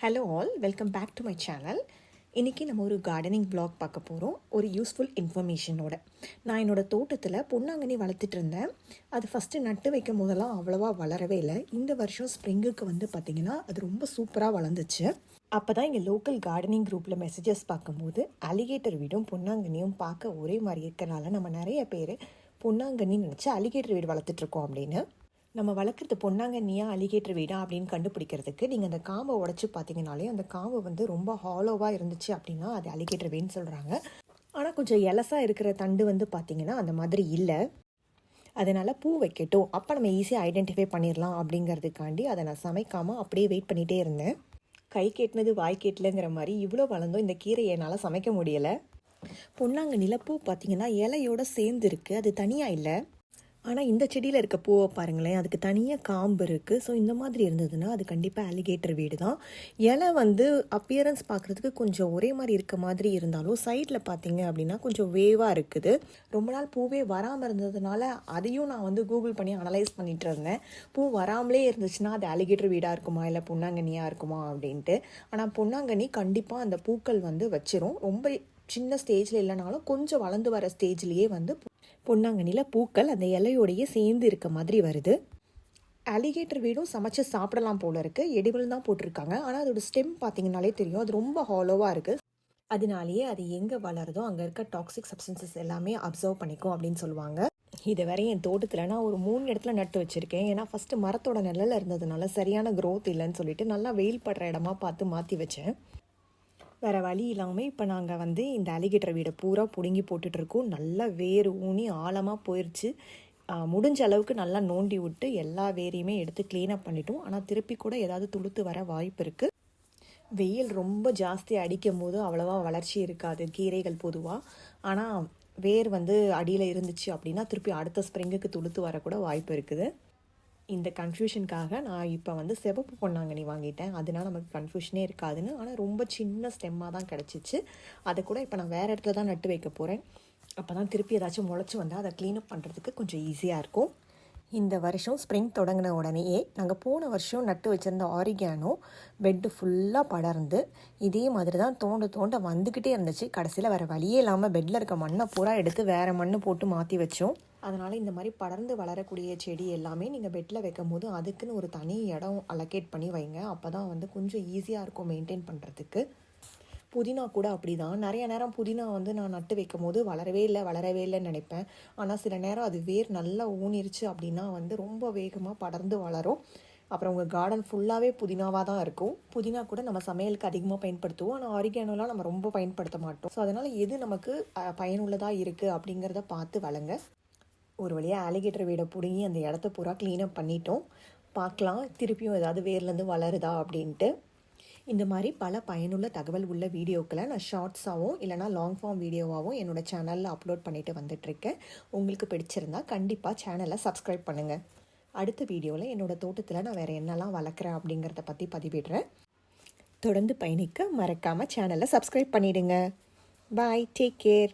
Hello all, welcome back to my channel. இன்றைக்கி நம்ம ஒரு கார்டனிங் வ்ளாக் பார்க்க போகிறோம், ஒரு யூஸ்ஃபுல் இன்ஃபர்மேஷனோட. நான் என்னோடய தோட்டத்தில் பொன்னாங்கண்ணி வளர்த்துட்டு இருந்தேன். அது ஃபஸ்ட்டு நட்டு வைக்கும் போதெல்லாம் அவ்வளோவா வளரவே இல்லை. இந்த வருஷம் ஸ்ப்ரிங்குக்கு வந்து பார்த்திங்கன்னா அது ரொம்ப சூப்பராக வளர்ந்துச்சு. அப்போ தான் இங்கே லோக்கல் கார்டனிங் குரூப்பில் மெசேஜஸ் பார்க்கும்போது அலிகேட்டர் வீடும் பொன்னாங்கண்ணியும் பார்க்க ஒரே மாதிரி இருக்கிறனால நம்ம நிறைய பேர் பொன்னாங்கண்ணி நினச்சி அலிகேட்டர் வீடு வளர்த்துட்ருக்கோம் அப்படின்னு. நம்ம வளர்க்குறது பொன்னாங்கண்ணியா அலிகேட்டர் வீடா அப்படின்னு கண்டுபிடிக்கிறதுக்கு நீங்கள் அந்த காம்பை உடச்சி பார்த்தீங்கனாலே அந்த காம்பு வந்து ரொம்ப ஹாலோவாக இருந்துச்சு அப்படின்னா அது அலிகேட்டர் வீடுன்னு சொல்கிறாங்க. ஆனால் கொஞ்சம் எலசாக இருக்கிற தண்டு வந்து பார்த்திங்கன்னா அந்த மாதிரி இல்லை. அதனால் பூ வைக்கட்டும், அப்போ நம்ம ஈஸியாக ஐடென்டிஃபை பண்ணிடலாம் அப்படிங்கிறதுக்காண்டி அதை நான் சமைக்காமல் அப்படியே வெயிட் பண்ணிகிட்டே இருந்தேன். கை கேட்டினது வாய் கேட்டலங்கிற மாதிரி இவ்வளோ வளர்ந்தோம் இந்த கீரையை என்னால் சமைக்க முடியலை. பொன்னாங்கண்ணியில் பூ பார்த்திங்கன்னா இலையோடு சேர்ந்து இருக்குது, அது தனியாக இல்லை. ஆனால் இந்த செடியில் இருக்க பூவை பாருங்களேன், அதுக்கு தனியாக காம்பு இருக்குது. ஸோ இந்த மாதிரி இருந்ததுன்னா அது கண்டிப்பாக அலிகேட்டர் வீடு தான். இலை வந்து அப்பியரன்ஸ் பார்க்குறதுக்கு கொஞ்சம் ஒரே மாதிரி இருக்க மாதிரி இருந்தாலும் சைடில் பார்த்தீங்க அப்படின்னா கொஞ்சம் வேவாக இருக்குது. ரொம்ப நாள் பூவே வராமல் இருந்ததுனால அதையும் நான் வந்து கூகுள் பண்ணி அனலைஸ் பண்ணிகிட்டு இருந்தேன். பூ வராமலே இருந்துச்சுன்னா அது அலிகேட்டர் வீடாக இருக்குமா இல்லை பொன்னாங்கண்ணியாக இருக்குமா அப்படின்ட்டு. ஆனால் பொன்னாங்கண்ணி கண்டிப்பாக அந்த பூக்கள் வந்து வச்சிரும். ரொம்ப சின்ன ஸ்டேஜில் இல்லைனாலும் கொஞ்சம் வளர்ந்து வர ஸ்டேஜ்லேயே வந்து பொன்னாங்கண்ணியில் பூக்கள் அந்த இலையோடையே சேர்ந்து இருக்க மாதிரி வருது. அலிகேட்டர் வீடும் சமைச்சு சாப்பிடலாம் போல இருக்குது. எடிபிள் தான் போட்டிருக்காங்க. ஆனால் அதோட ஸ்டெம் பார்த்தீங்கன்னாலே தெரியும், அது ரொம்ப ஹாலோவாக இருக்குது. அதனாலேயே அது எங்கே வளருதோ அங்கே இருக்க டாக்ஸிக் சப்ஸ்டன்சஸ் எல்லாமே அப்சர்வ் பண்ணிக்கும் அப்படின்னு சொல்லுவாங்க. இது வரை என் தோட்டத்தில் நான் ஒரு 3 இடத்துல நட்டு வச்சுருக்கேன். ஏன்னா ஃபஸ்ட்டு மரத்தோட நிழலில் இருந்ததுனால சரியான க்ரோத் இல்லைன்னு சொல்லிட்டு நல்லா வெயில் படுற இடமா பார்த்து மாற்றி வச்சேன். வேறு வழி இல்லாமல் இப்போ நாங்கள் வந்து இந்த அலிகேட்டர் வீடை பூரா பிடுங்கி போட்டுட்ருக்கோம். நல்லா வேர் ஊனி ஆழமாக போயிடுச்சு. முடிஞ்ச அளவுக்கு நல்லா நோண்டி விட்டு எல்லா வேரையுமே எடுத்து க்ளீனப் பண்ணிட்டோம். ஆனால் திருப்பி கூட ஏதாவது துளுத்து வர வாய்ப்பு இருக்குது. வெயில் ரொம்ப ஜாஸ்தி அடிக்கும் போது அவ்வளோவா வளர்ச்சி இருக்காது கீரைகள் பொதுவாக. ஆனால் வேர் வந்து அடியில் இருந்துச்சு அப்படின்னா திருப்பி அடுத்த ஸ்ப்ரிங்குக்கு துளுத்து வரக்கூட வாய்ப்பு இருக்குது. இந்த கன்ஃபியூஷனுக்காக நான் இப்போ வந்து சிவப்பு பொன்னாங்கண்ணி வாங்கிட்டேன். அதனால் நமக்கு கன்ஃபியூஷனே இருக்காதுன்னு. ஆனால் ரொம்ப சின்ன ஸ்டெம்மாக தான் கிடச்சிச்சு. அதை கூட இப்போ நான் வேறு இடத்துல தான் நட்டு வைக்க போகிறேன். அப்போ தான் திருப்பி ஏதாச்சும் முளைச்சி வந்தால் அதை க்ளீனப் பண்ணுறதுக்கு கொஞ்சம் ஈஸியாக இருக்கும். இந்த வருஷம் ஸ்ப்ரிங் தொடங்கின உடனேயே நாங்கள் போன வருஷம் நட்டு வச்சுருந்த ஆரிகானோ பெட்டு ஃபுல்லாக படர்ந்து இதே மாதிரி தான் தோண்ட தோண்ட வந்துக்கிட்டே இருந்துச்சு. கடைசியில் வேறு வழியே இல்லாமல் பெட்டில் இருக்க மண்ணை பூரா எடுத்து வேறு மண் போட்டு மாற்றி வச்சோம். அதனால் இந்த மாதிரி படர்ந்து வளரக்கூடிய செடி எல்லாமே நீங்கள் பெட்டில் வைக்கும் போது அதுக்குன்னு ஒரு தனி இடம் அலோகேட் பண்ணி வைங்க. அப்போ தான் வந்து கொஞ்சம் ஈஸியாக இருக்கும் மெயின்டைன் பண்ணுறதுக்கு. புதினா கூட அப்படி தான். நிறைய நேரம் புதினா வந்து நான் நட்டு வைக்கும் போது வளரவே இல்லைன்னு நினைப்பேன். ஆனால் சில நேரம் அது வேர் நல்லா ஊனிருச்சு அப்படின்னா வந்து ரொம்ப வேகமாக படர்ந்து வளரும். அப்புறம் உங்கள் கார்டன் ஃபுல்லாகவே புதினாவாக தான் இருக்கும். புதினா கூட நம்ம சமையலுக்கு அதிகமாக பயன்படுத்துவோம். ஆனால் ஆரிகானோலாம் நம்ம ரொம்ப பயன்படுத்த மாட்டோம். ஸோ அதனால் எது நமக்கு பயனுள்ளதாக இருக்குது அப்படிங்கிறத பார்த்து வளங்க. ஒரு வழியாக அலிகேட்டர் வீடை பிடுங்கி அந்த இடத்த பூரா க்ளீனப் பண்ணிட்டோம். பார்க்கலாம் திருப்பியும் ஏதாவது வேர்லேருந்து வளருதா அப்படின்ட்டு. இந்த மாதிரி பல பயனுள்ள தகவல் உள்ள வீடியோக்களை நான் ஷார்ட்ஸாகவும் இல்லைனா லாங் ஃபார்ம் வீடியோவாகவும் என்னோடய சேனலில் அப்லோட் பண்ணிட்டு வந்துட்டுருக்கேன். உங்களுக்கு பிடிச்சிருந்தா கண்டிப்பாக சேனலை சப்ஸ்கிரைப் பண்ணுங்கள். அடுத்த வீடியோவில் என்னோடய தோட்டத்தில் நான் வேறு என்னெல்லாம் வளர்க்குறேன் அப்படிங்கிறத பற்றி பதிவிடுறேன். தொடர்ந்து பயணிக்க மறக்காமல் சேனலை சப்ஸ்கிரைப் பண்ணிவிடுங்க. பாய், டேக் கேர்.